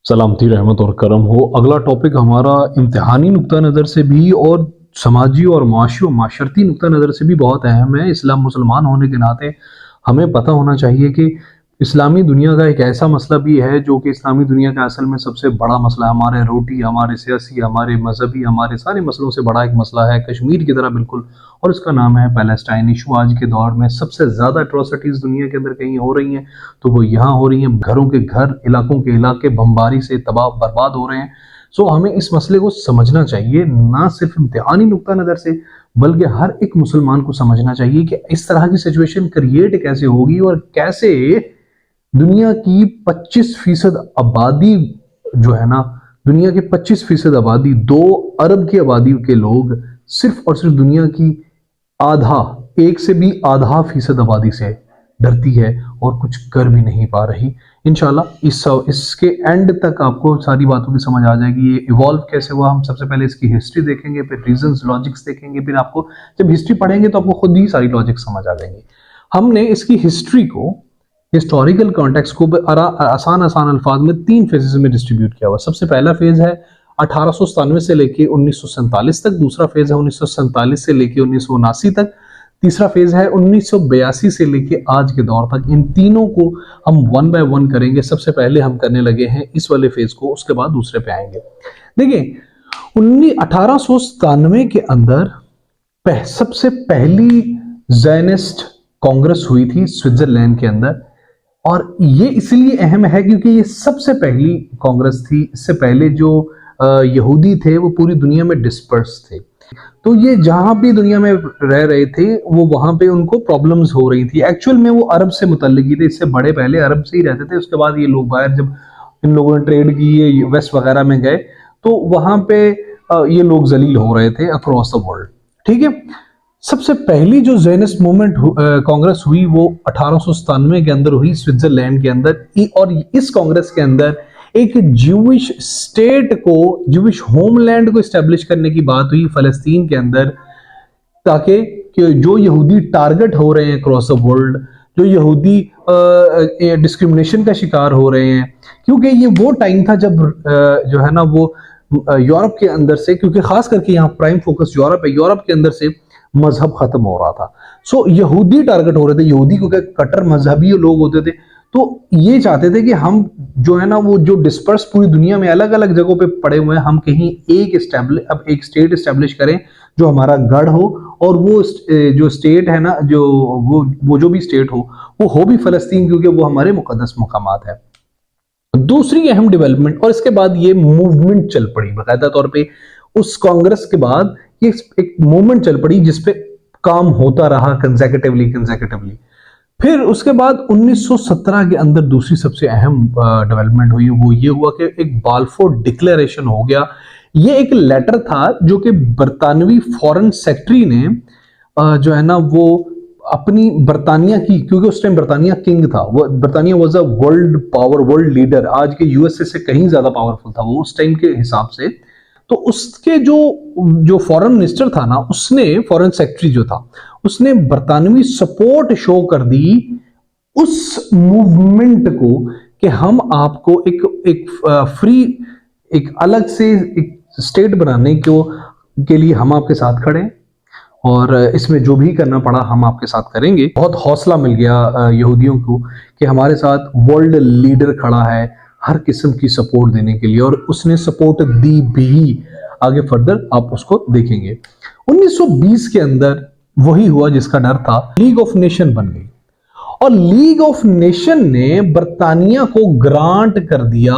सलामती रहमत और करम हो। अगला टॉपिक हमारा इम्तिहानी नुक्ता नज़र से भी और समाजी और माशी और माशरती नुक्ता नज़र से भी बहुत अहम है। इस्लाम मुसलमान होने के नाते हमें पता होना चाहिए कि इस्लामी दुनिया का एक ऐसा मसला भी है जो कि इस्लामी दुनिया का असल में सबसे बड़ा मसला है। हमारे रोटी, हमारे सियासी, हमारे मजहबी, हमारे सारे मसलों से बड़ा एक मसला है, कश्मीर की तरह बिल्कुल, और इसका नाम है पैलेस्टाइन इशू। आज के दौर में सबसे ज़्यादा एट्रोसिटीज़ दुनिया के अंदर कहीं हो रही हैं तो वो यहाँ हो रही हैं। घरों के घर, इलाकों के इलाके बमबारी से तबाह बर्बाद हो रहे हैं। सो हमें इस मसले को समझना चाहिए, ना सिर्फ इम्तिहानी नुक्ता नज़र से बल्कि हर एक मुसलमान को समझना चाहिए कि इस तरह की सिचुएशन क्रिएट कैसे होगी और कैसे दुनिया की 25% आबादी जो है ना, दुनिया की 25% आबादी, 2 अरब की आबादी के लोग सिर्फ और सिर्फ दुनिया की आधा, एक से भी आधा फीसद आबादी से डरती है और कुछ कर भी नहीं पा रही। इंशाल्लाह इसके एंड तक आपको सारी बातों की समझ आ जाएगी। ये इवॉल्व कैसे हुआ, हम सबसे पहले इसकी हिस्ट्री देखेंगे, फिर रीजंस, लॉजिक्स देखेंगे, फिर आपको जब हिस्ट्री पढ़ेंगे तो आपको खुद ही सारी लॉजिक समझ आ जाएंगी। हमने इसकी हिस्ट्री को, हिस्टोरिकल कॉन्टेक्स्ट को आसान आसान अल्फाज में 3 फेजेस में डिस्ट्रीब्यूट किया हुआ। सबसे पहला फेज है 1897 से लेके 1947 तक, दूसरा फेज है 1947 से लेके 1979 तक, तीसरा फेज है 1982 से लेके आज के दौर तक। इन तीनों को हम वन बाय वन करेंगे। सबसे पहले हम करने लगे हैं इस वाले फेज को, उसके बाद दूसरे पे आएंगे। देखिए 1897 के अंदर सबसे पहली ज़ायनिस्ट कांग्रेस हुई थी स्विट्जरलैंड के अंदर, और ये इसलिए अहम है क्योंकि ये सबसे पहली कांग्रेस थी। इससे पहले जो यहूदी थे वो पूरी दुनिया में डिस्पर्स थे, तो ये जहां भी दुनिया में रह रहे थे वो वहां पे उनको प्रॉब्लम्स हो रही थी। एक्चुअल में वो अरब से मुतल्लिक ही थे, इससे बड़े पहले अरब से ही रहते थे। उसके बाद ये लोग बाहर, जब इन लोगों ने ट्रेड की, ये वेस्ट वगैरह में गए, तो वहां पे ये लोग जलील हो रहे थे अक्रॉस द वर्ल्ड। ठीक है, सबसे पहली जो ज़ायनिस्ट मूवमेंट कांग्रेस हुई वो 1897 के अंदर हुई स्विट्जरलैंड के अंदर, और इस कांग्रेस के अंदर एक ज्यूइश स्टेट को, ज्यूइश होमलैंड को एस्टेब्लिश करने की बात हुई फ़लस्तीन के अंदर, ताकि जो यहूदी टारगेट हो रहे हैं क्रॉस द वर्ल्ड, जो यहूदी डिस्क्रिमिनेशन का शिकार हो रहे हैं, क्योंकि ये वो टाइम था जब जो है ना वो यूरोप के अंदर से, क्योंकि खास करके यहाँ प्राइम फोकस यूरोप है, यूरोप के अंदर से मजहब खत्म हो रहा था। सो यहूदी टारगेट हो रहे थे। यहूदी को क्या, कट्टर मजहबी लोग होते थे, तो ये चाहते थे कि हम जो है ना वो जो डिस्पर्स पूरी दुनिया में अलग अलग जगहों पे पड़े हुए हैं, हम कहीं एक स्टेट एस्टेब्लिश करें जो हमारा गढ़ हो, और वो जो स्टेट है ना, जो वो जो भी स्टेट हो वो भी फ़लस्तीन, क्योंकि वो हमारे मुकद्दस मकामात है। दूसरी अहम डेवलपमेंट, और इसके बाद ये मूवमेंट चल पड़ी बाकायदा तौर पे, उस कांग्रेस के बाद ये एक मूवमेंट चल पड़ी जिसपे काम होता रहा कंसेक्यूटिवली। फिर उसके बाद 1917 के अंदर दूसरी सबसे अहम डेवलपमेंट हुई, वो ये हुआ कि एक बाल्फोर डिक्लेरेशन हो गया। ये एक लेटर था जो कि बरतानवी फॉरेन सेक्रेटरी ने जो है ना वो अपनी बरतानिया की, क्योंकि उस टाइम बरतानिया किंग था, वो बरतानिया was a world power, world leader, आज के यूएसए से कहीं ज्यादा पावरफुल था वो उस टाइम के हिसाब से। तो उसके जो फॉरेन मिनिस्टर था ना, उसने, फॉरेन सेक्रेटरी जो था, उसने बरतानवी सपोर्ट शो कर दी उस मूवमेंट को कि हम आपको एक फ्री, एक अलग से एक स्टेट बनाने के लिए हम आपके साथ खड़े हैं, और इसमें जो भी करना पड़ा हम आपके साथ करेंगे। बहुत हौसला मिल गया यहूदियों को कि हमारे साथ वर्ल्ड लीडर खड़ा है हर किस्म की सपोर्ट देने के लिए, और उसने सपोर्ट दी भी। आगे फर्दर आप उसको देखेंगे। 1920 के अंदर वही हुआ जिसका डर था, लीग ऑफ नेशन बन गई, और लीग ऑफ नेशन ने बरतानिया को ग्रांट कर दिया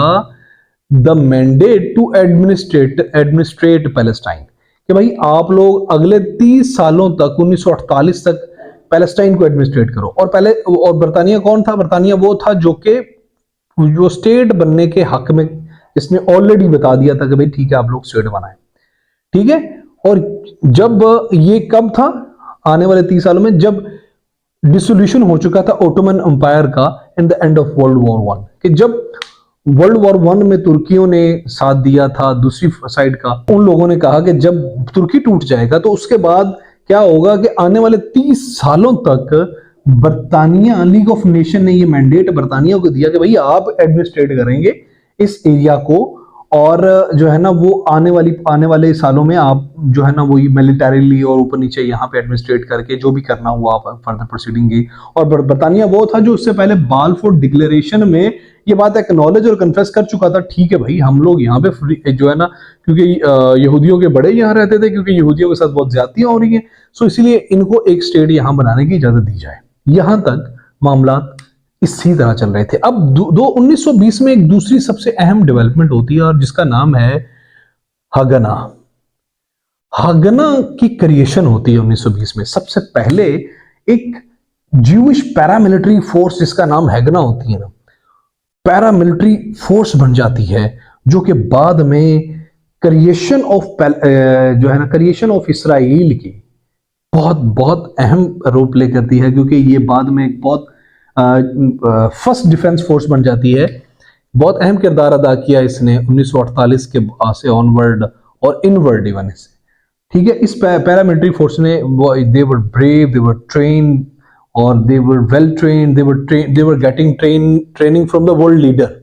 the mandate to administrate Palestine, कि भाई आप लोग अगले 30 सालों तक, 1948 तक पैलेस्टाइन को एडमिनिस्ट्रेट करो। और बरतानिया कौन था? बरतानिया वो था जो स्टेट बनने के हक में, इसने ऑलरेडी बता दिया था कि भाई ठीक है आप लोग स्टेट बनाएं। ठीक है, और जब ये कब था, आने वाले 30 सालों में, जब डिसोल्यूशन हो चुका था ओटोमन एम्पायर का in the end of world war 1, कि जब वर्ल्ड वॉर 1 में तुर्कियों ने साथ दिया था दूसरी साइड का, उन लोगों ने कहा कि जब तुर्की टूट जाएगा तो उसके बाद क्या होगा कि आने वाले 30 सालों तक बरतानिया, लीग ऑफ नेशन ने ये मैंडेट बरतानिया को दिया कि भाई आप एडमिनिस्ट्रेट करेंगे इस एरिया को, और जो है ना वो आने वाले सालों में आप जो है ना वही मिलिटरीली और ऊपर नीचे यहाँ पे एडमिनिस्ट्रेट करके जो भी करना हुआ फर्दर प्रोसीडिंग की। और बर्तानिया वो था जो उससे पहले बालफोर डिक्लेरेशन में ये बात एक्नॉलेज और कन्फेस कर चुका था, ठीक है भाई हम लोग यहाँ पे फ्री जो है ना, क्योंकि यहूदियों के बड़े यहाँ रहते थे, क्योंकि यहूदियों के साथ बहुत ज्यादतियां हो रही हैं, सो इसीलिए इनको एक स्टेट यहाँ बनाने की इजाजत दी जाए। यहां तक मामला इसी तरह चल रहे थे। अब 1920 में एक दूसरी सबसे अहम डेवलपमेंट होती है और जिसका नाम है हगना। हगना की क्रिएशन होती है 1920 में। सबसे पहले एक ज्यूइश पैरामिलिट्री फोर्स जिसका नाम हैगना होती है ना, पैरामिलिट्री फोर्स बन जाती है, जो कि बाद में क्रिएशन ऑफ जो है ना क्रिएशन ऑफ इसराइल की बहुत बहुत अहम रोल प्ले करती है, क्योंकि ये बाद में एक बहुत फर्स्ट डिफेंस फोर्स बन जाती है। बहुत अहम किरदार अदा किया इसने 1948 के से ऑनवर्ड और इनवर्ड इवन से, ठीक है। इस पैरामिलिट्री फोर्स ने they were brave, they were train और they were well train, they were getting training from the world leader.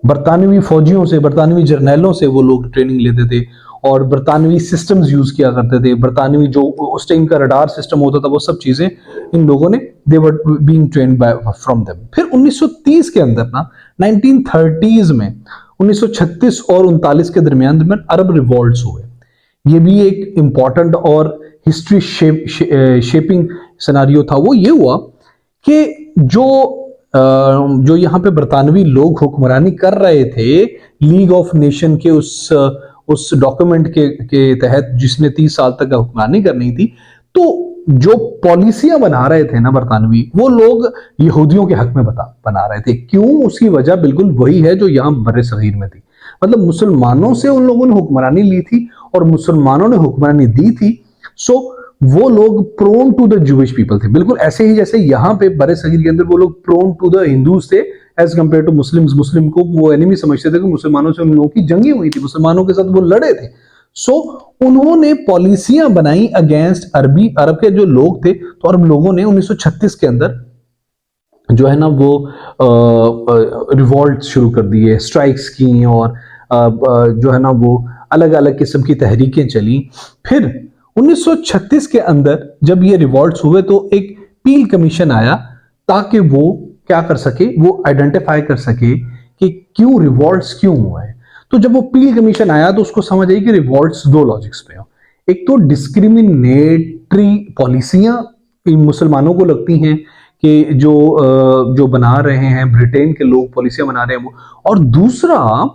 बरतानवी फौजियों से, बरतानवी जर्नैलों से वो लोग ट्रेनिंग लेते थे और बरतानवी सिस्टम्स यूज किया करते थे। बरतानवी जो उस टाइम का रडार सिस्टम होता था वो सब चीजें इन लोगों ने they were being trained by from them. फिर 1930 के अंदर ना 1930s में 1936 और 39 के दरमियान में अरब रिवॉल्ट्स हुए। ये भी एक इंपॉर्टेंट और हिस्ट्री शेपिंग सिनेरियो था। वो ये हुआ कि जो यहाँ पे बरतानवी लोग हुक्मरानी कर रहे थे लीग ऑफ नेशन के उस डॉक्यूमेंट के तहत, जिसने 30 साल तक हुक्मरानी करनी थी, तो जो पॉलिसियां बना रहे थे ना बरतानवी, वो लोग यहूदियों के हक में बना रहे थे। क्यों? उसकी वजह बिल्कुल वही है जो यहाँ बर्रे सगीर में थी। मतलब मुसलमानों से उन लोगों ने हुक्मरानी ली थी और मुसलमानों ने हुक्मरानी दी थी, सो वो लोग prone to the Jewish people थे। बिल्कुल ऐसे ही जैसे यहाँ पे बड़े सगीर के अंदर वो लोग प्रोन टू द हिंदूज थे एज कंपेयर टू मुस्लिम्स। मुस्लिम को वो एनिमी समझते थे कि मुसलमानों से उन लोगों की जंगी हुई थी, मुसलमानों के साथ वो लड़े थे। सो उन्होंने पॉलिसियां बनाई अगेंस्ट अरब के जो लोग थे। तो अरब लोगों ने 1936 के अंदर जो है ना वो रिवॉल्ट शुरू कर दिए, स्ट्राइक्स की और जो है ना वो अलग अलग किस्म की तहरीकें चली। फिर 1936 के अंदर जब ये रिवॉल्ट्स हुए तो एक पील कमीशन आया ताकि वो क्या कर सके, वो आइडेंटिफाई कर सके कि क्यों रिवॉल्ट्स क्यों हुए हैं। तो जब वो पील कमीशन आया तो उसको समझ आई कि रिवॉल्ट्स दो लॉजिक्स पे हो। एक तो डिस्क्रिमिनेटरी पॉलिसियां इन मुसलमानों को लगती हैं कि जो बना रहे हैं ब्रिटेन के लोग, पॉलिसियां बना रहे हैं वो, और दूसरा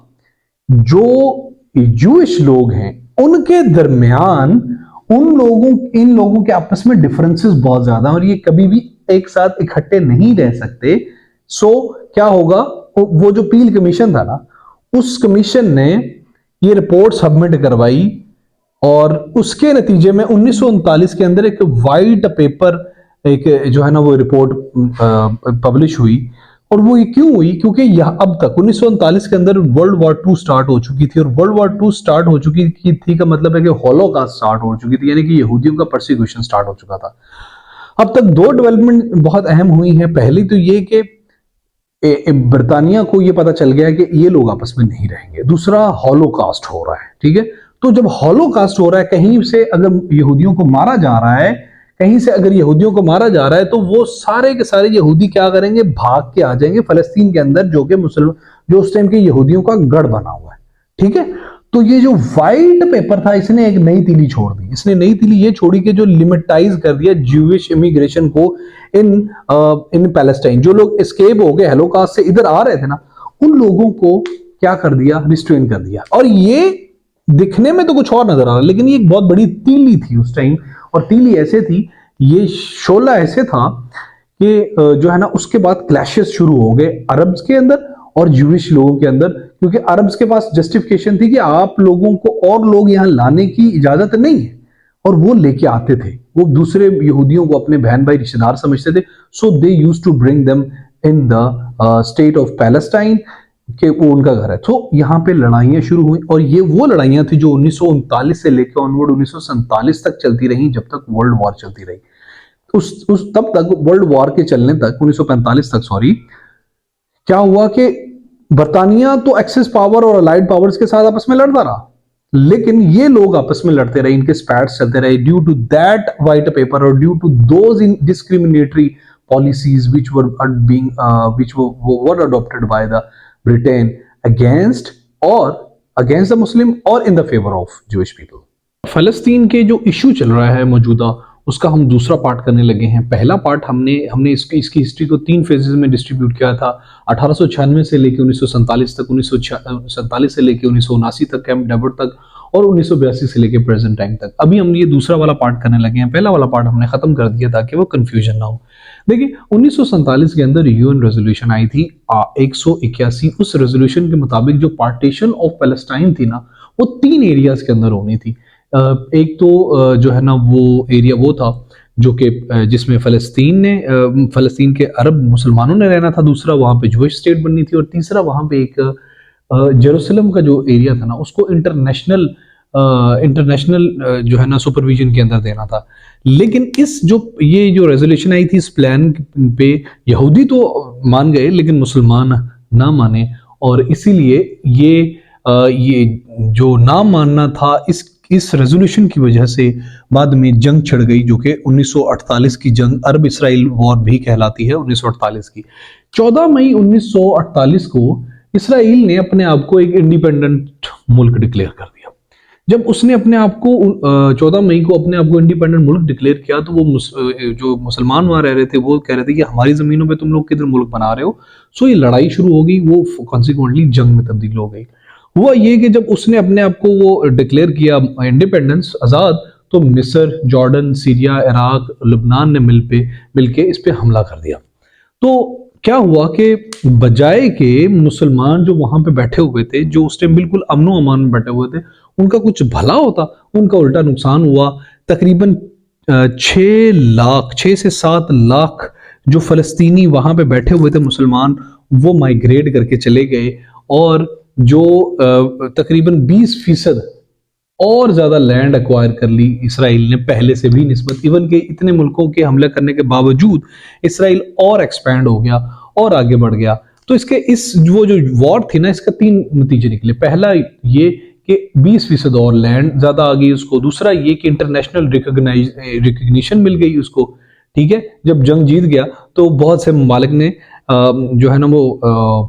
जो जूइश लोग हैं उनके दरमियान इन लोगों के आपस में डिफरेंसेस बहुत ज्यादा और ये कभी भी एक साथ इकट्ठे नहीं रह सकते। सो क्या होगा, वो जो पील कमीशन था ना, उस कमीशन ने ये रिपोर्ट सबमिट करवाई और उसके नतीजे में 1939 के अंदर एक वाइट पेपर, एक जो है ना वो रिपोर्ट पब्लिश हुई। और वो ये क्यों हुई? क्योंकि यह अब तक 1939 के अंदर वर्ल्ड वॉर 2 स्टार्ट हो चुकी थी और वर्ल्ड वॉर 2 स्टार्ट हो चुकी थी का मतलब है कि हॉलोकास्ट स्टार्ट हो चुकी थी, यानी कि यहूदियों का परसिक्यूशन स्टार्ट हो चुका था। अब तक दो डेवलपमेंट बहुत अहम हुई हैं। पहली तो ये कि बर्तानिया को ये पता चल गया है कि ये लोग आपस में नहीं रहेंगे। दूसरा, हॉलोकास्ट हो रहा है, ठीक है। तो जब हॉलोकास्ट हो रहा है, कहीं से अगर यहूदियों को मारा जा रहा है, कहीं से अगर यहूदियों को मारा जा रहा है, तो वो सारे के सारे यहूदी क्या करेंगे, भाग के आ जाएंगे फलस्तीन के अंदर, जो उस टाइम के यहूदियों का गढ़ बना हुआ है, ठीक है। तो ये जो वाइट पेपर था, इसने एक नई तीली छोड़ दी। इसने नई तीली ये छोड़ी कि जो लिमिटाइज कर दिया ज्यूइश इमिग्रेशन को इन पैलेस्टाइन। जो लोग एस्केप हो गए हेलोकास्ट से, इधर आ रहे थे ना, उन लोगों को क्या कर दिया, रिस्ट्रेन कर दिया। और ये दिखने में तो कुछ और नजर आ रहा, लेकिन ये एक बहुत बड़ी तीली थी उस टाइम। और तीली ऐसे थी, ये शोला ऐसे था कि जो है ना उसके बाद क्लैशेस शुरू हो गए अरब्स के अंदर और ज्यूइश लोगों के अंदर, क्योंकि अरब्स के पास जस्टिफिकेशन थी कि आप लोगों को और लोग यहां लाने की इजाजत नहीं है, और वो लेके आते थे। वो दूसरे यहूदियों को अपने बहन भाई रिश्तेदार समझते थे। So they used to bring them in the state of Palestine, कि वो उनका घर है। तो यहाँ पे लड़ाइयां शुरू हुई और ये वो लड़ाइयां थी जो 1939 से लेकर ऑनवर्ड 1947 तक चलती रही, जब तक वर्ल्ड वॉर चलती रही। तब तक वर्ल्ड वॉर के चलने तक 1945 तक, सॉरी, क्या हुआ कि बरतानिया तो एक्सेस पावर और अलाइड पावर्स के साथ आपस में लड़ता रहा, लेकिन ये लोग आपस में लड़ते रहे, इनके स्पैट्स चलते रहे due to that white paper और due to those in discriminatory policies which were adopted by the Britain against the Muslim or in the favor of Jewish people. फलस्तीन के जो इशू चल रहा है मौजूदा, उसका हम दूसरा पार्ट करने लगे हैं। पहला पार्ट हमने इसकी हिस्ट्री को 3 फेजेस में डिस्ट्रीब्यूट किया था, 1896 से लेकर 1947 तक, 1947 से लेकर 1979 तक, कैंप डेविड तक, और 1982 से लेकर प्रेजेंट टाइम तक। अभी हम ये दूसरा वाला पार्ट करने लगे हैं। पहला वाला पार्ट हमने खत्म कर दिया ताकि वो कंफ्यूजन ना हो। देखिए 1947 के अंदर यूएन रेजोल्यूशन आई थी 181। उस रेजोल्यूशन के मुताबिक जो पार्टीशन ऑफ पैलेस्टाइन थी ना, वो 3 एरियाज के अंदर होनी थी। एक तो जो है ना वो एरिया वो था जो कि जिसमें फलस्तीन के अरब मुसलमानों ने रहना था, दूसरा वहाँ पे जूइश स्टेट बननी थी, और तीसरा वहाँ पे एक जेरूसलम का जो एरिया था ना, उसको इंटरनेशनल जो है ना सुपरविजन के अंदर देना था। लेकिन ये जो रेजोल्यूशन आई थी, इस प्लान पे यहूदी तो मान गए लेकिन मुसलमान ना माने, और इसीलिए ये जो ना मानना था, इस रेजोल्यूशन की वजह से बाद में जंग छिड़ गई, जो कि 1948 की जंग, अरब इसराइल वॉर भी कहलाती है 1948 की। 14 मई 1948 को इसराइल ने अपने आप को एक इंडिपेंडेंट मुल्क डिक्लेयर कर दिया। जब उसने अपने आप को 14 मई को अपने आप को इंडिपेंडेंट मुल्क डिक्लेयर किया, तो वो जो मुसलमान वहां रह रहे थे वो कह रहे थे कि हमारी जमीनों पे तुम लोग किधर मुल्क बना रहे हो। सो ये लड़ाई शुरू हो गई, वो कॉन्सिक्वेंटली जंग में तब्दील हो गई। हुआ ये कि जब उसने अपने आप को वो डिक्लेयर किया इंडिपेंडेंस, आज़ाद, तो मिस्र, जॉर्डन, सीरिया, इराक, लबनान ने मिलके इस पे हमला कर दिया। तो क्या हुआ कि बजाय के मुसलमान जो वहां पे बैठे हुए थे, जो उस टाइम बिल्कुल अमनो अमान में बैठे हुए थे, उनका कुछ भला होता, उनका उल्टा नुकसान हुआ। तकरीबन 6 से 7 लाख जो फलस्तीनी वहां पे बैठे हुए थे मुसलमान, वो माइग्रेट करके चले गए, और जो तकरीबन 20% और ज्यादा लैंड एक्वायर कर ली इसराइल ने पहले से भी निस्बत। इवन के इतने मुल्कों के हमले करने के बावजूद इसराइल और एक्सपैंड हो गया और आगे बढ़ गया। तो वो जो वॉर थी ना, इसका 3 नतीजे निकले। पहला ये कि 20% और लैंड ज्यादा आ गई उसको। दूसरा ये कि इंटरनेशनल रिकग्निशन मिल गई उसको। ठीक है, जब जंग जीत गया तो बहुत से ममालिक ने जो है ना वो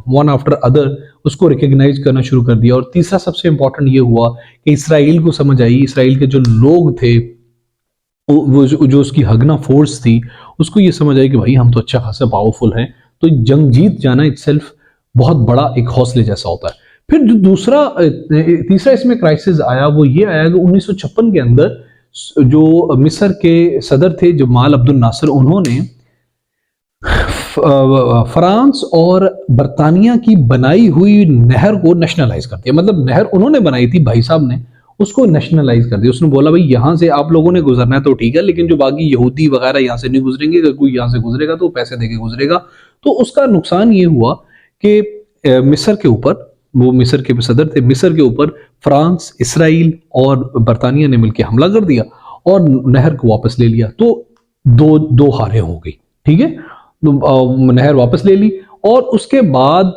वन आफ्टर अदर उसको रिकग्नाइज करना शुरू कर दिया। और तीसरा सबसे इंपॉर्टेंट ये हुआ कि इसराइल को समझ आई, इसराइल के जो लोग थे, वो जो उसकी हगना फोर्स थी, उसको ये समझ आई कि भाई हम तो अच्छा खासा पावरफुल हैं, तो जंग जीत जाना इटसेल्फ बहुत बड़ा एक हौसले जैसा होता है। फिर जो तीसरा इसमें क्राइसिस आया, वो ये आया कि 1956 के अंदर जो मिस्र के सदर थे जमाल अब्दुल नासिर, उन्होंने फ्रांस और बरतानिया की बनाई हुई नहर को नेशनलाइज कर दिया। मतलब नहर उन्होंने बनाई थी, भाई साहब ने उसको नेशनलाइज कर दिया। उसने बोला भाई यहाँ से आप लोगों ने गुजरना है तो ठीक है, लेकिन जो बाकी यहूदी वगैरह यहाँ से नहीं गुजरेंगे, अगर कोई यहाँ से गुजरेगा तो पैसे देके गुजरेगा। तो उसका नुकसान ये हुआ कि मिस्र के ऊपर, वो मिस्र के सदर थे, मिस्र के ऊपर फ्रांस, इसराइल और बरतानिया ने मिलकर हमला कर दिया और नहर को वापस ले लिया। तो दो हारें हो गई। ठीक है, नहर वापस ले ली, और उसके बाद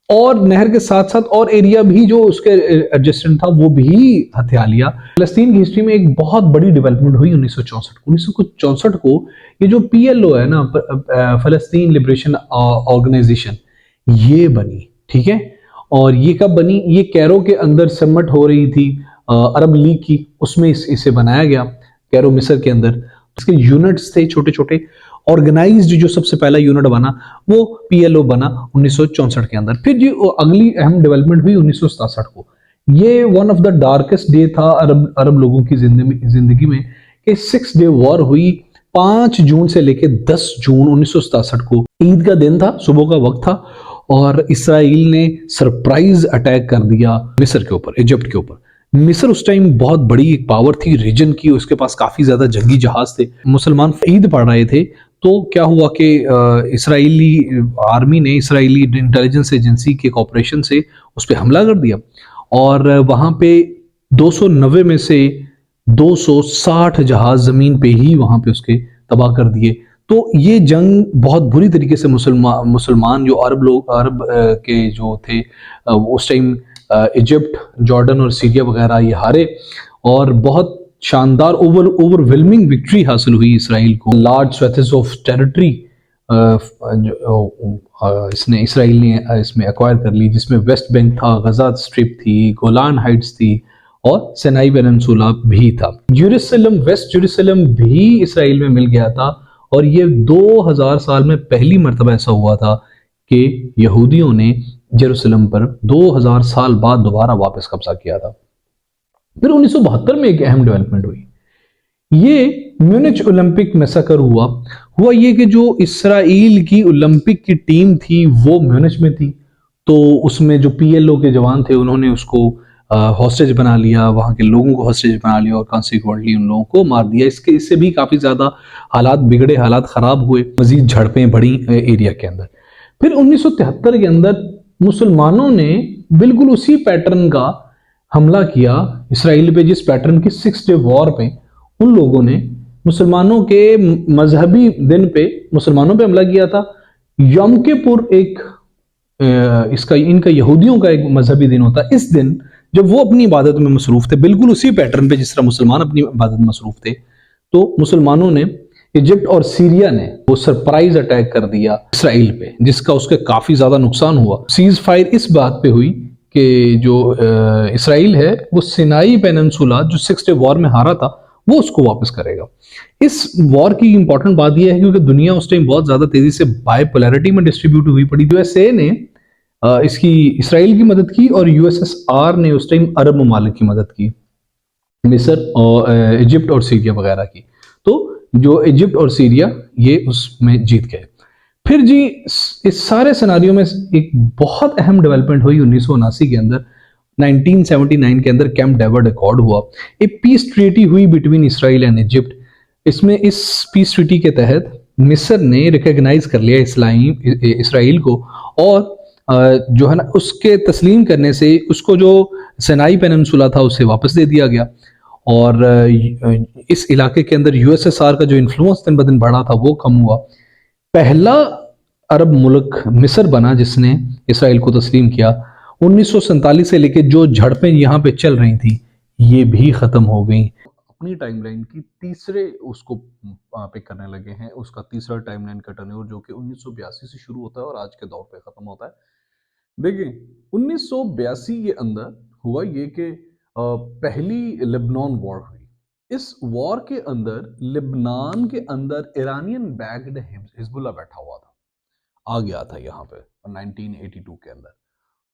और नहर के साथ साथ और एरिया भी जो उसके एडजस्टेंट था वो भी हथिया लिया। फलस्तीन की हिस्ट्री में एक बहुत बड़ी डेवलपमेंट हुई 1964 को। ये जो PLO है ना, फलस्तीन लिबरेशन ऑर्गेनाइजेशन, ये बनी। ठीक है, और ये कब बनी? ये कैरो के अंदर समिट हो रही थी अरब लीग की, उसमें इसे बनाया गया, कैरो मिस्र के अंदर। इसके यूनिट्स थे छोटे छोटे। ऑर्गेनाइज्ड जो सबसे पहला यूनिट बना वो PLO बना 1964 के अंदर। फिर जो अगली अहम डेवलपमेंट हुई 1967 को। ये one of the darkest day था अरब लोगों की जिंदगी में, कि 6 डे वॉर हुई। 5 जून से लेकर 10 जून 1967 को ईद का दिन था, सुबह का वक्त था, और इसराइल ने सरप्राइज अटैक कर दिया मिस्र के ऊपर, इजिप्ट के ऊपर। मिस्र उस टाइम बहुत बड़ी एक पावर थी रीजन की, उसके पास काफी ज्यादा जंगी जहाज थे। मुसलमान ईद पढ़ रहे थे, तो क्या हुआ कि इसराइली आर्मी ने, इसराइली इंटेलिजेंस एजेंसी के कॉपरेशन से उस पर हमला कर दिया, और वहां पे 290 में से 260 जहाज जमीन पे ही वहां पे उसके तबाह कर दिए। तो ये जंग बहुत बुरी तरीके से मुसलमान जो अरब के जो थे उस टाइम इजिप्ट, जॉर्डन और सीरिया वगैरह ये हारे, और बहुत शानदार ओवरवेलमिंग विक्ट्री हासिल हुई इसराइल को। लार्ज स्वेथेस ऑफ टेरिटरी इसने इसराइल ने इसमें एक्वायर कर ली, जिसमें वेस्ट बैंक था, गजा स्ट्रिप थी, गोलान हाइट्स थी और सिनाई पेनिनसुला भी था। जेरूसलम, वेस्ट जेरूसलम भी इसराइल में मिल गया था, और ये 2000 साल में पहली मर्तबा ऐसा हुआ था कि यहूदियों ने जेरूसलम पर 2000 साल बाद दोबारा वापस कब्जा किया था। फिर 1972 में एक अहम डेवलपमेंट हुई, ये म्यूनिच ओलंपिक मैसाकर हुआ ये कि जो इसराइल की ओलंपिक की टीम थी वो म्यूनिच में थी, तो उसमें जो पीएलओ के जवान थे उन्होंने उसको हॉस्टेज बना लिया, वहां के लोगों को हॉस्टेज बना लिया और कॉन्सिक्वेंटली उन लोगों को मार दिया। इससे भी काफी ज्यादा हालात बिगड़े, हालात खराब हुए, मजीद झड़पें बढ़ी एरिया के अंदर। फिर 1973 के अंदर मुसलमानों ने बिल्कुल उसी पैटर्न का हमला किया इसराइल पे, जिस पैटर्न की 6 डे वॉर पे उन लोगों ने मुसलमानों के मजहबी दिन पे मुसलमानों पे हमला किया था। यम किपुर एक इसका इनका यहूदियों का एक मजहबी दिन होता है। इस दिन जब वो अपनी इबादत में मसरूफ थे, बिल्कुल उसी पैटर्न पे जिस तरह मुसलमान अपनी इबादत में मसरूफ थे, तो मुसलमानों ने, इजिप्ट और सीरिया ने वो सरप्राइज अटैक कर दिया इसराइल पे, जिसका उसके काफी ज्यादा नुकसान हुआ। सीज फायर इस बात पे हुई कि जो इसराइल है वो सिनाई पेनिनसुला जो 6 डे वॉर में हारा था वो उसको वापस करेगा। इस वॉर की इंपॉर्टेंट बात यह है क्योंकि दुनिया उस टाइम बहुत ज्यादा तेजी से बायपोलैरिटी में डिस्ट्रीब्यूट हुई पड़ी। यूएसए ने इसकी इसराइल की मदद की और यूएसएसआर ने उस टाइम अरब ममालिक की मदद की, मिस्र और इजिप्ट और सीरिया वगैरह की। तो जो इजिप्ट और सीरिया ये उसमें जीत गए। फिर जी इस सारे सिनारियों में एक बहुत अहम डेवलपमेंट हुई 1979 के अंदर, 1979 के अंदर कैंप डेविड अकॉर्ड हुआ। एक पीस ट्रीटी हुई बिटवीन इसराइल एंड इजिप्ट। इसमें इस पीस ट्रीटी के तहत मिस्र ने रिकॉग्नाइज कर लिया इसराइल को, और जो है ना उसके तस्लीम करने से उसको जो सिनाई पेनिनसुला था उसे वापस दे दिया गया, और इस इलाके के अंदर यूएसएसआर का जो इन्फ्लुएंस दिन ब दिन बढ़ा था वो कम हुआ। पहला अरब मुल्क मिस्र बना जिसने इसराइल को तस्लीम किया। 1947 से लेकर जो झड़पें यहाँ पे चल रही थी ये भी खत्म हो गई। अपनी टाइमलाइन की तीसरे उसको पिक करने लगे हैं, उसका तीसरा टाइमलाइन का टर्नओवर जो कि 1982 से शुरू होता है और आज के दौर पे खत्म होता है। देखिए 1982 के अंदर हुआ ये कि पहली लेबनान वॉर हुई। इस वॉर के अंदर लेबनान के अंदर ईरानियन बैक्ड हिजबुल्लाह बैठा हुआ था, आ गया था यहाँ पे 1982 के अंदर।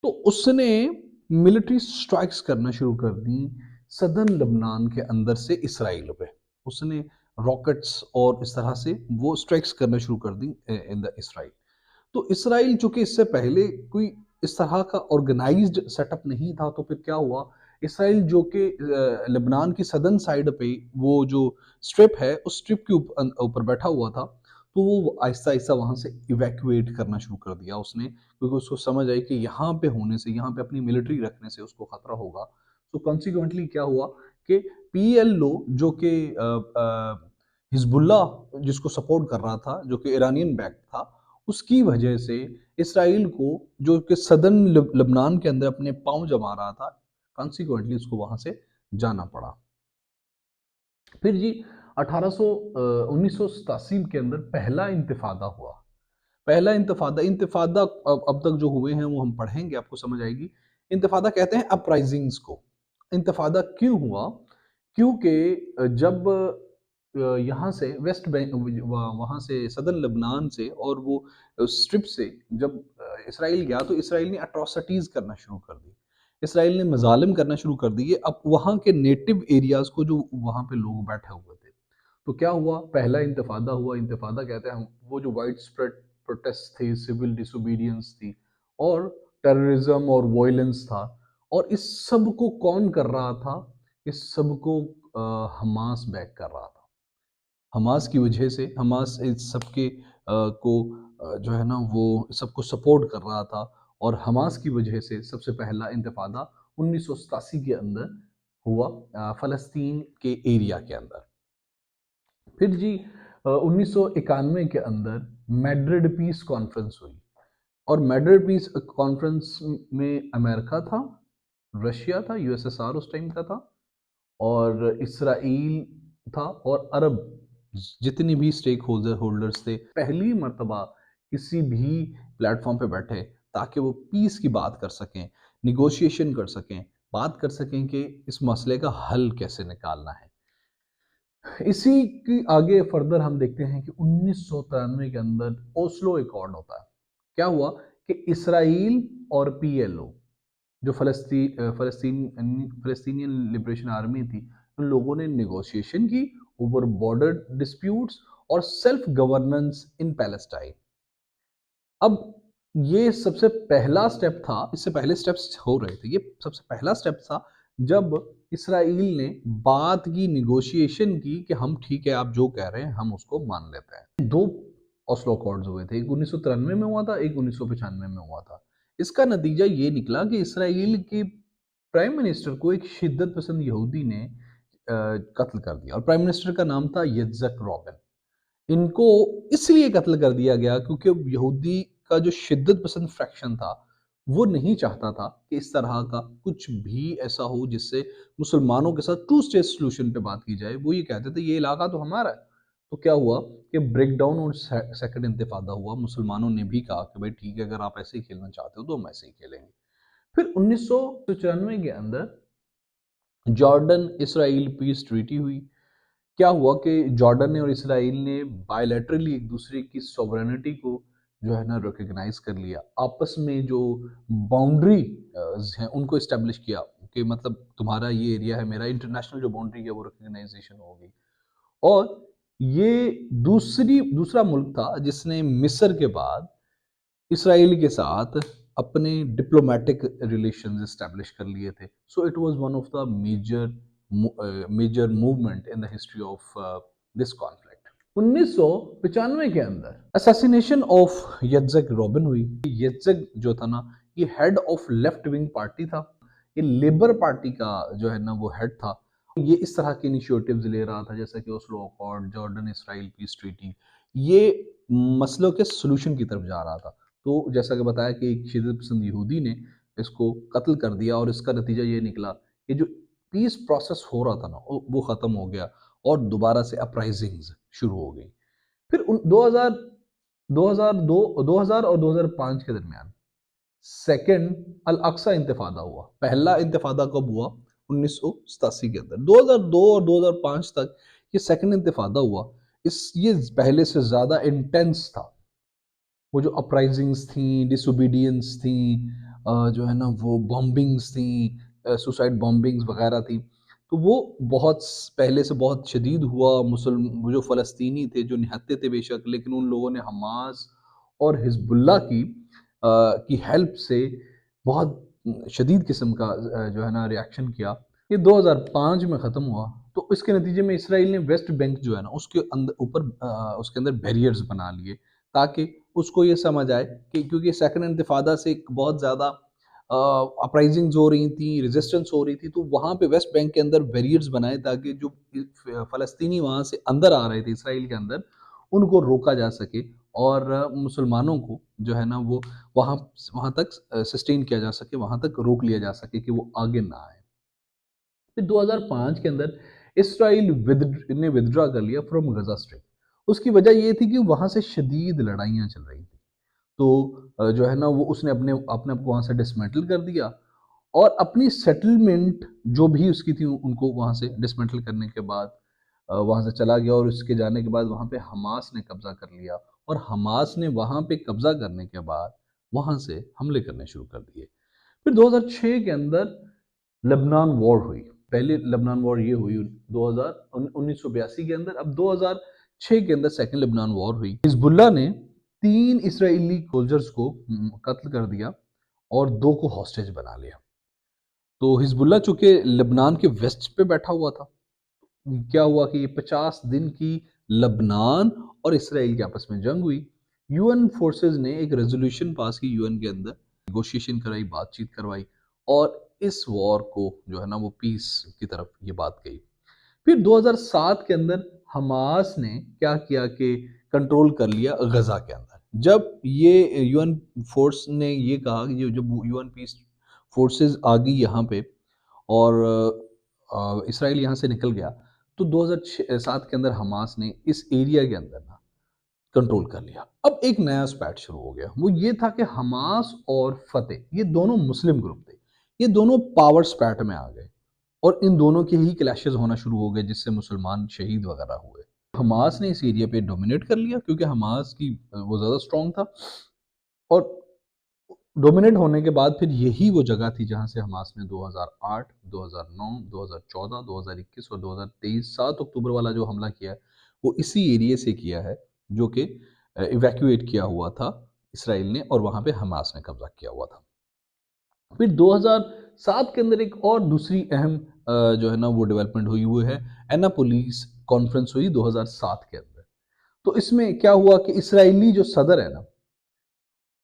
तो उसने मिलिट्री स्ट्राइक्स करना शुरू कर दी सदर्न लेबनान के अंदर से इसराइल पे। उसने रॉकेट्स और इस तरह से वो स्ट्राइक्स करना शुरू कर दी इन द इसराइल। तो इसराइल चूंकि इससे पहले कोई इस तरह का ऑर्गेनाइज्ड सेटअप नहीं था, तो फिर क्या हुआ, इसराइल जो कि लेबनान की सदर्न साइड पे वो जो स्ट्रिप है उस स्ट्रिप के ऊपर बैठा हुआ था, तो वो आहिस्ता आहिस्ता वहां से इवैक्यूएट करना शुरू कर दिया उसने, क्योंकि उसको समझ आई कि यहाँ पे होने से, यहाँ पे अपनी मिलिट्री रखने से उसको खतरा होगा। तो कॉन्सिक्वेंटली क्या हुआ कि पीएलओ जो कि हिजबुल्ला जिसको सपोर्ट कर रहा था, जो कि ईरानियन बैक्ड था, उसकी वजह से इसराइल को जो कि सदर्न लेबनान के अंदर अपने पांव जमा रहा था, कॉन्सिक्वेंटली उसको वहां से जाना पड़ा। फिर जी 1987 के अंदर पहला इंतिफादा हुआ। पहला इंतिफादा इंतिफादा अब तक जो हुए हैं वो हम पढ़ेंगे, आपको समझ आएगी। इंतिफादा कहते हैं अपराइजिंग्स को। इंतिफादा क्यों हुआ? क्योंकि जब यहाँ से वेस्ट बैंक वहाँ से सदर्न लेबनान से और वो स्ट्रिप से जब इसराइल गया, तो इसराइल ने अट्रॉसिटीज करना शुरू कर दी, इसराइल ने मजालिम करना शुरू कर दिए अब वहाँ के नेटिव एरियाज को, जो वहाँ पे लोग बैठे हुए थे। तो क्या हुआ, पहला इंतफादा हुआ। इंतफादा कहते हैं हम वो जो वाइड स्प्रेड प्रोटेस्ट थे, सिविल डिसोबीडियंस थी और टेररिज्म और वायलेंस था। और इस सब को कौन कर रहा था? इस सब को हमास बैक कर रहा था। हमास की वजह से, हमास इस सबके को जो है ना वो सबको सपोर्ट कर रहा था, और हमास की वजह से सबसे पहला इंतफादा 1987 के अंदर हुआ फ़लस्तीन के एरिया के अंदर। फिर जी 1991 के अंदर मैड्रिड पीस कॉन्फ्रेंस हुई और मैड्रिड पीस कॉन्फ्रेंस में अमेरिका था, रशिया था, यूएसएसआर उस टाइम का था और इसराइल था और अरब जितनी भी स्टेक होल्डर्स थे पहली मर्तबा किसी भी प्लेटफॉर्म पे बैठे ताकि वो पीस की बात कर सकें, निगोशिएशन कर सकें, बात कर सकें कि इस मसले का हल कैसे निकालना है। इसी की आगे फर्दर हम देखते हैं कि 1993 के अंदर ओस्लो एकॉर्ड होता है। क्या हुआ कि इसराइल और पीएलओ जो फलस्तीनियन लिबरेशन आर्मी थी, उन लोगों ने नेगोशिएशन की ओवर बॉर्डर डिस्प्यूट्स और सेल्फ गवर्नेंस इन पैलेस्टाइन। अब ये सबसे पहला स्टेप था, इससे पहले स्टेप्स हो रहे थे, ये सबसे पहला स्टेप था जब इसराइल ने बात की, निगोशिएशन की कि हम ठीक है, आप जो कह रहे हैं हम उसको मान लेते हैं। दो ओस्लो अकॉर्ड्स हुए थे, एक 1993 में हुआ था, एक 1995 में हुआ था। इसका नतीजा ये निकला कि इसराइल के प्राइम मिनिस्टर को एक शिद्दत पसंद यहूदी ने कत्ल कर दिया और प्राइम मिनिस्टर का नाम था यित्ज़हक रॉबिन। इनको इसलिए कत्ल कर दिया गया क्योंकि यहूदी का जो शिद्दत पसंद फ्रैक्शन था वो नहीं चाहता था कि इस तरह का कुछ भी ऐसा हो जिससे मुसलमानों के साथ टू स्टेट सोल्यूशन पे बात की जाए। वो ये कहते थे ये इलाका तो हमारा है। तो क्या हुआ कि ब्रेक डाउन और सेकंड इंतिफादा हुआ। मुसलमानों ने भी कहा कि भाई ठीक है, अगर आप ऐसे ही खेलना चाहते हो तो हम ऐसे ही खेलेंगे। फिर 1994 के अंदर जॉर्डन इसराइल पीस ट्रीटी हुई। क्या हुआ कि जॉर्डन ने और इसराइल ने बायलैटरली एक दूसरे की सॉवरेनिटी को जो है ना रिकॉग्नाइज कर लिया। आपस में जो बाउंड्री हैं उनको इस्टेब्लिश किया कि मतलब तुम्हारा ये एरिया है, मेरा इंटरनेशनल जो बाउंड्री है वो रिकॉग्नाइजेशन होगी। और ये दूसरा मुल्क था जिसने मिस्र के बाद इसराइल के साथ अपने डिप्लोमेटिक रिलेशंस एस्टेब्लिश कर लिए थे। So it was one of the major movement in the history of this conflict. 1995 के अंदर असैसिनेशन ऑफ यित्ज़हक रॉबिन हुई। यित्ज़हक जो था ना, ये head of left wing party था। ये लेबर पार्टी का जो है ना वो हेड था। ये इस तरह के इनिशिएटिव्स ले रहा था जैसे कि Oslo accord, Jordan Israel peace treaty. ये मसलों के सॉल्यूशन की तरफ जा रहा था। तो जैसा कि बताया कि एक शिदत पसंद यहूदी ने इसको कत्ल कर दिया और इसका नतीजा ये निकला कि जो पीस प्रोसेस हो रहा था ना वो ख़त्म हो गया और दोबारा से अपराइजिंग्स शुरू हो गई। फिर 2000 और 2005 के दरमियान सेकेंड अल अक्सा इंतफादा हुआ। पहला इंतफादा कब हुआ? 1987 के अंदर। 2002 और 2005 तक ये सेकेंड इंतफादा हुआ। ये पहले से ज़्यादा इंटेंस था। वो जो अपराइजिंग्स थी, डिसोबीडियंस थी, जो है ना वो बॉम्बिंग्स थी, सुसाइड बॉम्बिंग्स वगैरह थी। तो वो बहुत पहले से बहुत शदीद हुआ। वो जो फ़लस्तीनी थे जो निहत्ते थे बेशक, लेकिन उन लोगों ने हमास और हिजबुल्लाह की हेल्प से बहुत शदीद किस्म का जो है ना रिएक्शन किया। ये 2005 में ख़त्म हुआ। तो इसके नतीजे में इसराइल ने वेस्ट बैंक जो है ना उसके अंदर ऊपर उसके अंदर बैरियर्स बना लिए ताकि उसको ये समझ आए कि क्योंकि सेकंड इंतिफादा से एक बहुत ज़्यादा अपराइजिंग्स हो रही थी, रेजिस्टेंस हो रही थी, तो वहाँ पे वेस्ट बैंक के अंदर बैरियर्स बनाए ताकि जो फ़लस्तीनी वहाँ से अंदर आ रहे थे इसराइल के अंदर, उनको रोका जा सके और मुसलमानों को जो है ना वो वहाँ वहाँ तक सस्टेन किया जा सके, वहाँ तक रोक लिया जा सके कि वो आगे ना आए। फिर 2005 के अंदर इसराइल ने विदड्रॉ कर लिया फ्रॉम गजा स्ट्रिप। उसकी वजह ये थी कि वहाँ से शदीद लड़ाइयाँ चल रही थी। तो जो है ना वो उसने अपने अपने आप को वहाँ से डिसमेंटल कर दिया और अपनी सेटलमेंट जो भी उसकी थी उनको वहाँ से डिसमेंटल करने के बाद वहाँ से चला गया और उसके जाने के बाद वहाँ पे हमास ने कब्जा कर लिया और हमास ने वहाँ पे कब्जा करने के बाद वहाँ से हमले करने शुरू कर दिए। फिर 2006 के अंदर लेबनान वॉर हुई। पहले लेबनान वॉर ये हुई 1982 के अंदर। अब 2006 के अंदर सेकंड लेबनान वॉर हुई। हिजबुल्लाह ने 3 इजरायली सोल्जर्स को कत्ल कर दिया और 2 को हॉस्टेज बना लिया। तो हिजबुल्लाह चूंकि लेबनान के वेस्ट पे बैठा हुआ था, क्या हुआ कि ये 50 दिन की लेबनान और इसराइल के आपस में जंग हुई। यूएन फोर्सेस ने एक रेजोल्यूशन पास की यूएन के अंदर, नेगोशिएशन कराई, बातचीत करवाई और इस वॉर को जो है ना वो पीस की तरफ ये बात गई। फिर 2007 के अंदर हमास ने क्या किया कि कंट्रोल कर लिया गजा के अंदर। जब ये यूएन फोर्स ने ये कहा कि जब यूएन पीस फोर्सेस आ गई यहाँ पे और इसराइल यहाँ से निकल गया, तो 2007 के अंदर हमास ने इस एरिया के अंदर ना कंट्रोल कर लिया। अब एक नया स्पैट शुरू हो गया, वो ये था कि हमास और फतेह ये दोनों मुस्लिम ग्रुप थे, ये दोनों पावर स्पैट में आ गए और इन दोनों के ही क्लैशेस होना शुरू हो गए जिससे मुसलमान शहीद वगैरह हुए। हमास ने इस एरिया पे डोमिनेट कर लिया क्योंकि हमास की वो ज़्यादा स्ट्रांग था और डोमिनेट होने के बाद फिर यही वो जगह थी जहां से हमास ने 2008, 2009, 2014, 2021 और 2023 7 अक्टूबर वाला जो हमला किया है वो इसी एरिया से किया है जो कि इवैक्यूएट किया हुआ था इसराइल ने और वहां पे हमास ने कब्जा किया हुआ था। फिर 2007 के अंदर एक और दूसरी अहम जो है ना वो डेवलपमेंट हुई वो है एनापोलिस कॉन्फ्रेंस हुई 2007 के अंदर। तो इसमें क्या हुआ कि इसराइली जो सदर है ना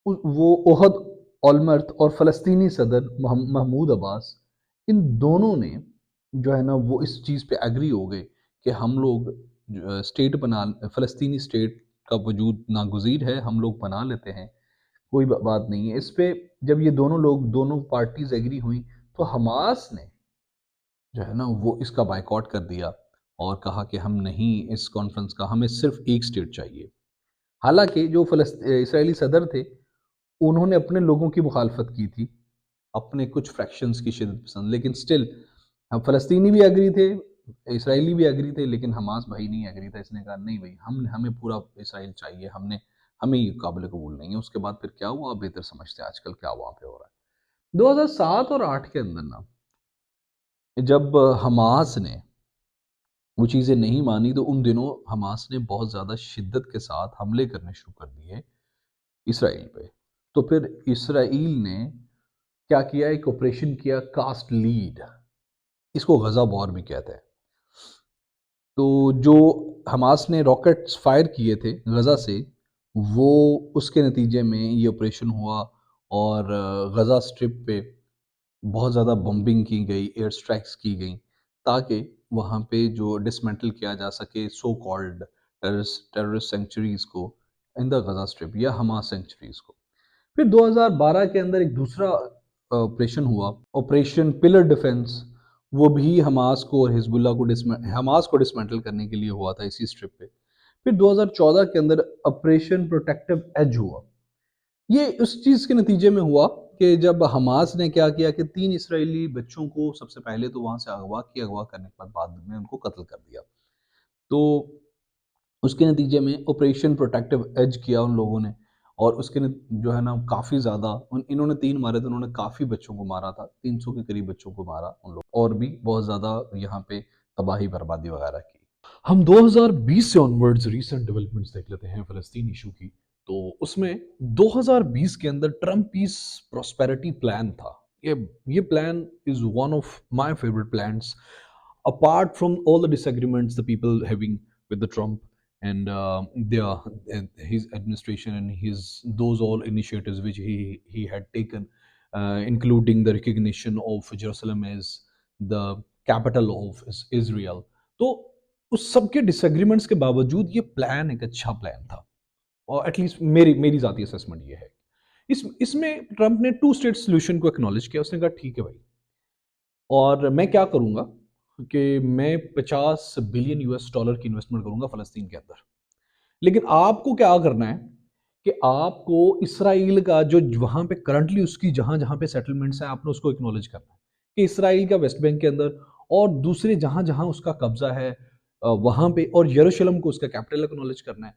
वो ओहद ओलमर्त और फ़लस्तीनी सदर महमूद अब्बास इन दोनों ने जो है ना वो इस चीज़ पे एग्री हो गए कि हम लोग स्टेट बना फ़लस्तीनी स्टेट का वजूद नागुज़ीर है, हम लोग बना लेते हैं, कोई बात नहीं है इस पे। जब ये दोनों लोग दोनों पार्टीज एग्री हुई तो हमास ने जो है ना वो इसका बायकॉट कर दिया और कहा कि हम नहीं इस कॉन्फ्रेंस का, हमें सिर्फ एक स्टेट चाहिए। हालांकि जो इसराइली सदर थे उन्होंने अपने लोगों की मुखालफत की थी, अपने कुछ फ्रैक्शंस की शिदत पसंद, लेकिन स्टिल हम फ़लस्तीनी भी एग्री थे, इसराइली भी एग्री थे, लेकिन हमास भाई नहीं एग्री था। इसने कहा नहीं भाई हम हमें पूरा इसराइल चाहिए, हमने हमें ये काबिल कबूल नहीं है। उसके बाद फिर क्या हुआ आप बेहतर समझते हैं आजकल क्या वहाँ पे हो रहा है। 2007 और 8 के अंदर ना जब हमास ने वो चीज़ें नहीं मानी तो उन दिनों हमास ने बहुत ज़्यादा शिद्दत के साथ हमले करने शुरू कर दिए इसराइल पे। तो फिर इसराइल ने क्या किया, एक ऑपरेशन किया कास्ट लीड, इसको गजा वॉर भी कहते हैं। तो जो हमास ने रॉकेट्स फायर किए थे गजा से वो उसके नतीजे में ये ऑपरेशन हुआ और गजा स्ट्रिप पे बहुत ज़्यादा बम्बिंग की गई, एयर स्ट्राइक्स की गई ताकि वहाँ पे जो डिसमेंटल किया जा सके सो कॉल्ड टेररिस्ट सेंचुरीज को इन द गजा स्ट्रिप या हमास सेंचुरीज को। फिर 2012 के अंदर एक दूसरा ऑपरेशन हुआ, ऑपरेशन पिलर डिफेंस। वो भी हमास को और हिजबुल्लाह को हमास को डिसमेंटल करने के लिए हुआ था इसी स्ट्रिप पे। फिर 2014 के अंदर ऑपरेशन प्रोटेक्टिव एज हुआ। ये उस चीज़ के नतीजे में हुआ कि जब हमास ने क्या किया कि 3 इसराइली बच्चों को सबसे पहले तो वहाँ से अगवा किया, अगवा करने के बाद में उनको कत्ल कर दिया। तो उसके नतीजे में ऑपरेशन प्रोटेक्टिव एज किया उन लोगों ने और उसके जो है ना काफ़ी ज़्यादा इन्होंने 3 मारे थे, उन्होंने काफ़ी बच्चों को मारा था, 300 के करीब बच्चों को मारा उन लोग और भी बहुत ज़्यादा यहाँ पे तबाही बर्बादी वगैरह की। हम 2020 से ऑनवर्ड्स रीसेंट डेवलपमेंट्स देख लेते हैं फ़लस्तीन इशू की। तो उसमें 2020 के अंदर ट्रम्प पीस प्रॉस्पेरिटी प्लान था। ये ये plan is one of my favourite plans apart from all the disagreements the people having with the Trump and his administration and his those all initiatives which he had taken, including the recognition of Jerusalem as the capital of Israel. तो उस सब के disagreements के बावजूद ये plan एक अच्छा plan था और एटलीस्ट मेरी मेरी जाती असेसमेंट ये है। इसमें ट्रंप ने टू स्टेट सोल्यूशन को एक्नॉलेज किया, उसने कहा ठीक है भाई और मैं क्या करूंगा कि मैं 50 बिलियन यूएस डॉलर की इन्वेस्टमेंट करूंगा फ़लस्तीन के अंदर। लेकिन आपको क्या करना है कि आपको इसराइल का जो वहां पे करंटली उसकी जहां जहां पे सेटलमेंट्स हैं आपने उसको एक्नॉलेज करना है कि इसराइल का वेस्ट बैंक के अंदर और दूसरे जहां जहां उसका कब्जा है वहां पे और यरूशलेम को उसका कैपिटल एक्नॉलेज करना है,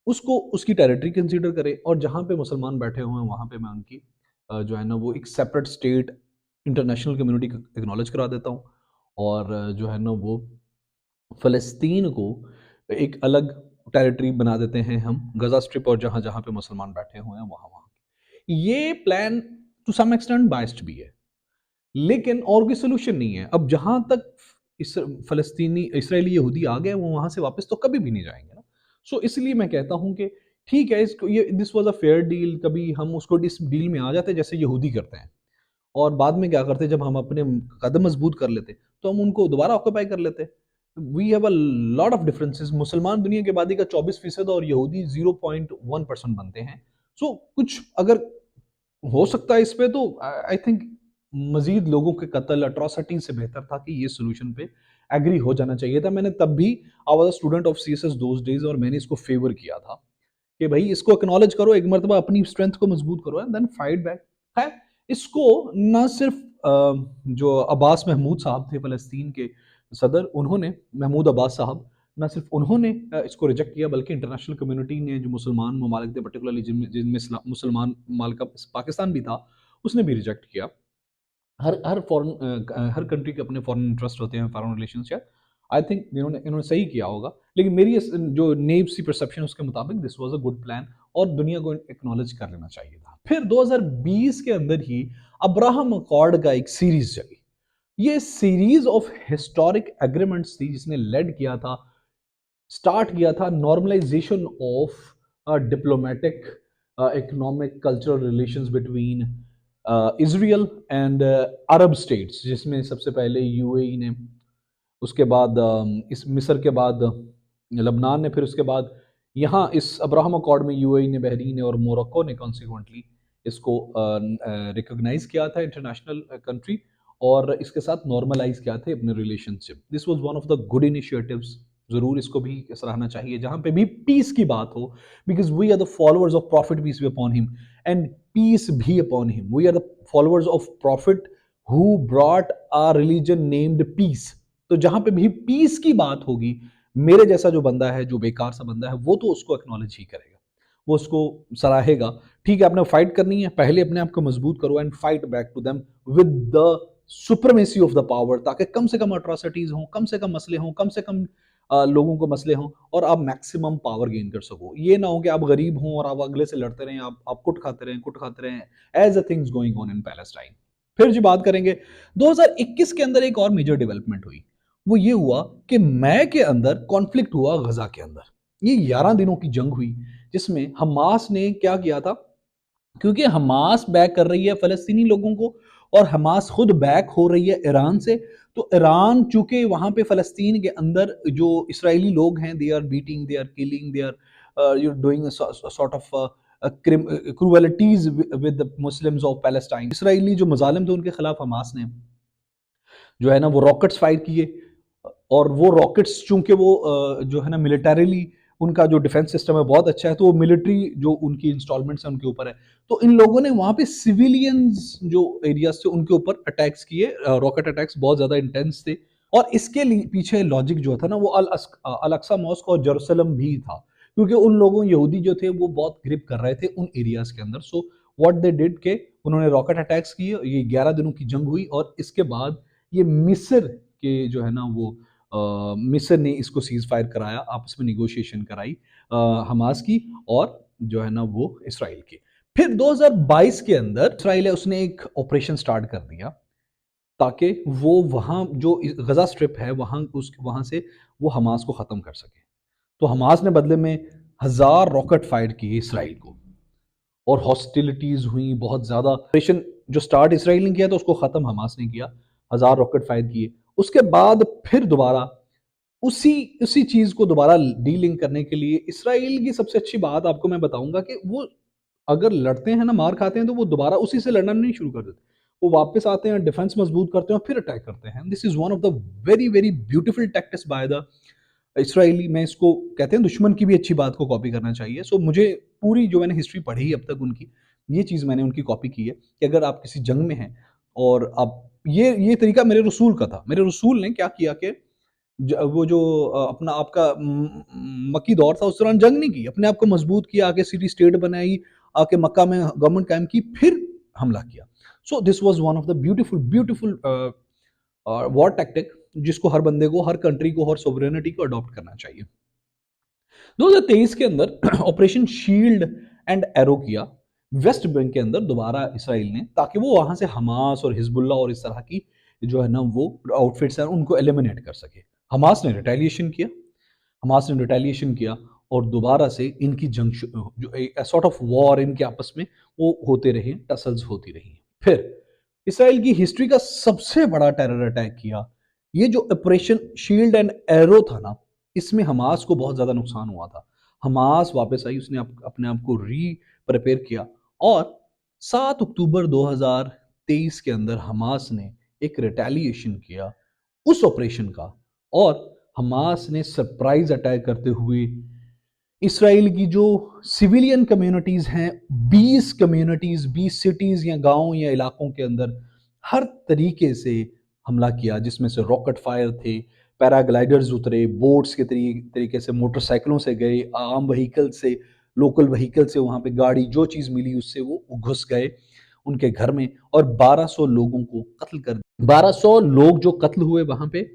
उसको उसकी टेरिटरी कंसीडर करें और जहां पे मुसलमान बैठे हुए हैं वहां पे मैं उनकी जो है ना वो एक separate state international community acknowledge करा देता हूँ और जो है ना वो फ़लस्तीन को एक अलग टेरिटरी बना देते हैं हम गजा स्ट्रिप और जहां जहां पे मुसलमान बैठे हुए हैं वहां वहां। ये plan to some extent biased भी है लेकिन और कोई सोल्यूशन नहीं है। अब जहां तक इस फ़लस्तीनी इसराइली यहूदी आ गए वो वहां से वापस तो कभी भी नहीं जाएंगे ना। सो इसलिए मैं कहता हूं कि ठीक है इसको ये this was a fair deal, कभी हम उसको इस डील में आ जाते जैसे यहूदी करते हैं और बाद में क्या करते जब हम अपने कदम मजबूत कर लेते तो हम उनको दोबारा ऑक्यूपाई कर लेते। We have a lot of differences. मुसलमान दुनिया की आबादी का 24% और यहूदी 0.1% बनते हैं। सो कुछ अगर हो सकता है इस पे, तो आई थिंक मजीद लोगों के कत्ल अट्रॉसिटी से बेहतर था कि ये सोल्यूशन पे एग्री हो जाना चाहिए था। मैंने तब भी, I was a student of CSS those days, और मैंने इसको फेवर किया था कि भाई इसको एक्नॉलेज करो, एक मरतबा अपनी स्ट्रेंथ को मजबूत करो एंड देन फाइट बैक। है, इसको ना सिर्फ जो अब्बास महमूद साहब थे फ़लस्तीन के सदर, उन्होंने, महमूद अब्बास साहब, ना सिर्फ उन्होंने इसको रिजेक्ट किया, बल्कि इंटरनेशनल कम्युनिटी ने, जो मुसलमान ममालिक थे पर्टिकुलरली जिनमें जिनमें मुसलमान ममालिक का पाकिस्तान भी था, उसने भी रिजेक्ट किया। हर हर फॉरेन हर कंट्री के अपने फॉरेन इंटरेस्ट होते हैं, फॉरेन रिलेशंस या, आई थिंक इन्होंने इन्होंने सही किया होगा। लेकिन मेरी जो नेव सी परसेप्शन उसके मुताबिक this was a good plan, और दुनिया को एक्नॉलेज कर लेना चाहिए था। फिर 2020 के अंदर ही अब्राहम अकॉर्ड का एक सीरीज चली। ये सीरीज ऑफ हिस्टोरिक एग्रीमेंट्स थी जिसने लेड किया था, स्टार्ट किया था normalisation of diplomatic, economic, cultural relations between Israel and Arab states, जिसमें सबसे पहले यूएई ने, उसके बाद इस मिस्र के बाद लबनान ने, फिर उसके बाद यहाँ इस अब्राहम अकॉर्ड में यूएई ने, बहरीन ने और मोरक्को ने कॉन्सिक्वेंटली इसको रिकॉग्नाइज किया था इंटरनेशनल कंट्री, और इसके साथ नॉर्मलाइज किया थे अपने relationship. This was one of the good initiatives, जरूर इसको भी सराहना चाहिए, जहां पे भी पीस की बात हो, because we are the followers of prophet, peace be upon him, and peace भी upon him. We are the followers of prophet who brought a religion named peace. तो जहां पे भी पीस की बात होगी, मेरे जैसा जो बंदा है, जो बेकार सा बंदा है, वो तो उसको एक्नॉलेज ही करेगा, वो उसको सराहेगा। ठीक है, आपने फाइट करनी है, पहले अपने आप को मजबूत करो and fight back to them with the supremacy of the power, ताकि कम से कम अट्रॉसिटीज हों, कम से कम मसले हों, कम से कम लोगों को मसले हों, और आप मैक्सिमम पावर गेन कर सको। ये ना हो कि आप गरीब हों और आप अगले से लड़ते रहें, आप कुट खाते रहें, as a things going on in Palestine. फिर जो बात करेंगे, 2021 के अंदर एक और मेजर डेवलपमेंट हुई। वो ये हुआ कि मई के अंदर कॉन्फ्लिक्ट हुआ गजा के अंदर। ये 11 दिनों की जंग हुई, जिसमें हमास ने क्या किया था, क्योंकि हमास बैक कर रही है फलस्तीनी लोगों को, और हमास खुद बैक हो रही है ईरान से। तो ईरान चूंकि वहां पे फलस्तीन के अंदर जो इसराइली लोग हैं, they are beating, they are killing, they are you doing sort of cruelties with Muslims of Palestine. Israeli जो मजालिम थे उनके खिलाफ हमास ने जो है ना वो रॉकेट्स फायर किए, और वो रॉकेट्स चूंकि वो जो है ना मिलिटरीली उनका जो डिफेंस सिस्टम है बहुत अच्छा है, तो वो मिलिट्री जो उनकी इंस्टॉलमेंट्स है उनके ऊपर है। तो इन लोगों ने वहां पे सिविलियंस जो एरियाज थे उनके ऊपर अटैक्स किए, रॉकेट अटैक्स बहुत ज्यादा इंटेंस थे। और इसके पीछे लॉजिक जो था ना, वो अल अक्सा मॉस्क और जेरूसलम भी था, क्योंकि उन लोगों यहूदी जो थे वो बहुत ग्रिप कर रहे थे उन एरियाज के अंदर। सो व्हाट दे डिड के उन्होंने रॉकेट अटैक्स किए, ये 11 दिनों की जंग हुई, और इसके बाद ये मिस्र के जो है ना वो मिस्र ने इसको सीज फायर कराया, आपस में निगोशिएशन कराई हमास की और जो है ना वो इसराइल की। फिर 2022 के अंदर इसराइल है उसने एक ऑपरेशन स्टार्ट कर दिया, ताकि वो वहां जो गजा स्ट्रिप है वहां से वो हमास को खत्म कर सके। तो हमास ने बदले में 1000 रॉकेट फायर किए इसराइल को, और हॉस्टिलिटीज हुई बहुत ज्यादा। ऑपरेशन जो स्टार्ट इसराइल ने किया था उसको खत्म हमास ने किया, 1000 रॉकेट फायर किए। उसके बाद फिर दोबारा उसी उसी चीज को दोबारा डीलिंक करने के लिए, इसराइल की सबसे अच्छी बात आपको मैं बताऊंगा कि वो अगर लड़ते हैं ना, मार खाते हैं, तो वो दोबारा उसी से लड़ना नहीं शुरू कर देते। वो वापस आते हैं, डिफेंस मजबूत करते हैं और फिर अटैक करते हैं। This is one of the very very beautiful tactics by the Israeli. मैं इसको कहते हैं दुश्मन की भी अच्छी बात को कॉपी करना चाहिए। सो मुझे पूरी जो मैंने हिस्ट्री पढ़ी अब तक उनकी, ये चीज़ मैंने उनकी कॉपी की है कि अगर आप किसी जंग में हैं और आप, ये तरीका मेरे रसूल का था। मेरे रसूल ने क्या किया कि वो जो अपना आपका मक्की दौर था, उस दौरान जंग नहीं की, अपने आप को मजबूत किया, आके सिटी स्टेट बनाई, आके मक्का में गवर्नमेंट कायम की, फिर हमला किया। So this was one of the beautiful beautiful war tactic, जिसको हर बंदे को, हर कंट्री को, हर सोवरेनिटी को अडॉप्ट करना चाहिए। 2023 के अंदर ऑपरेशन शील्ड एंड एरो किया वेस्ट बैंक के अंदर दोबारा इसराइल ने, ताकि वो वहां से हमास और हिजबुल्ला और इस तरह की जो है ना वो आउटफिट्स हैं उनको एलिमिनेट कर सके। हमास ने रिटेलिएशन किया, हमास ने रिटेलिएशन किया, और दोबारा से इनकी जंग जो सॉर्ट ऑफ वॉर इनके आपस में वो होते रहे, टसल्स होती रही। फिर इसराइल की हिस्ट्री का सबसे बड़ा टेरर अटैक किया ये जो ऑपरेशन शील्ड एंड एरो था ना, इसमें हमास को बहुत ज़्यादा नुकसान हुआ था। हमास वापस आई, उसने अपने आप को प्रिपेयर किया और 7 अक्टूबर 2023 के अंदर हमास ने एक रिटेलिएशन किया उस ऑपरेशन का। और हमास ने सरप्राइज अटैक करते हुए इसराइल की जो सिविलियन कम्युनिटीज हैं, 20 कम्युनिटीज, 20 सिटीज या गांव या इलाकों के अंदर हर तरीके से हमला किया, जिसमें से रॉकेट फायर थे, पैराग्लाइडर्स उतरे, बोट्स के तरीके से, मोटरसाइकिलों से गए, आम व्हीकल से, लोकल व्हीकल से, वहां पे गाड़ी जो चीज मिली उससे वो घुस गए उनके घर में और 1200 लोगों को कत्ल कर दिया। 1200 लोग जो कत्ल हुए वहां पे,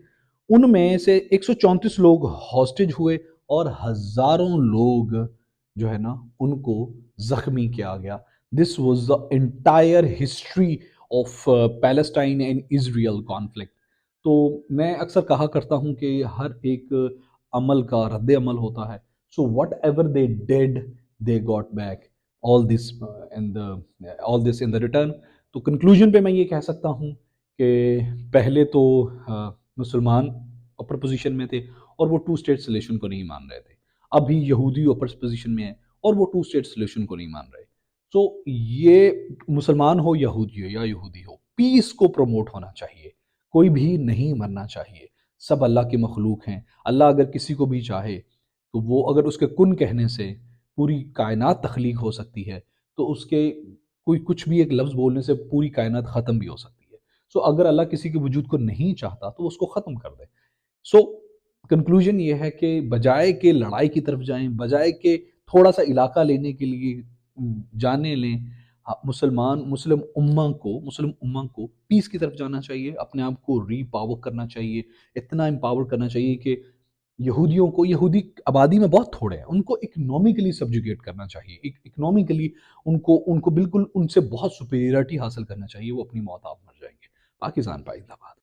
उनमें से 134 लोग हॉस्टेज हुए और हजारों लोग जो है ना उनको जख्मी किया गया। This was the entire history of Palestine and Israel conflict. तो मैं अक्सर कहा करता हूं कि हर एक अमल का रद्द अमल होता है। So what ever they did they got back all this in the all this in the return. तो कंक्लूजन पे मैं ये कह सकता हूँ कि पहले तो मुसलमान अपर पोजीशन में थे और वो टू स्टेट सोल्यूशन को नहीं मान रहे थे। अभी यहूदी अपर पोजीशन में है और वो टू स्टेट सोल्यूशन को नहीं मान रहे। सो ये मुसलमान हो, यहूदी हो या यहूदी हो, पीस को प्रमोट होना चाहिए। कोई भी नहीं मरना चाहिए। सब अल्लाह के मखलूक हैं। अल्लाह अगर किसी को भी चाहे तो वो अगर उसके कुन कहने से पूरी कायनात तख्लीक हो सकती है, तो उसके कोई कुछ भी एक लफ्ज़ बोलने से पूरी कायनात ख़त्म भी हो सकती है। सो अगर अल्लाह किसी के वजूद को नहीं चाहता तो उसको ख़त्म कर दे। सो कंक्लूजन ये है कि बजाय के लड़ाई की तरफ जाएं, बजाय के थोड़ा सा इलाका लेने के लिए जाने लें, मुस्लिम उम्मा को पीस की तरफ जाना चाहिए, अपने आप को रीपावर करना चाहिए, इतना एम्पावर करना चाहिए कि यहूदियों को, यहूदी आबादी में बहुत थोड़े हैं, उनको इकोनॉमिकली सब्जुगेट करना चाहिए, इकोनॉमिकली उनको उनको बिल्कुल उनसे बहुत सुपीरियरिटी हासिल करना चाहिए। वो अपनी मौत आप मर जाएंगे। पाकिस्तान पाइंदाबाद।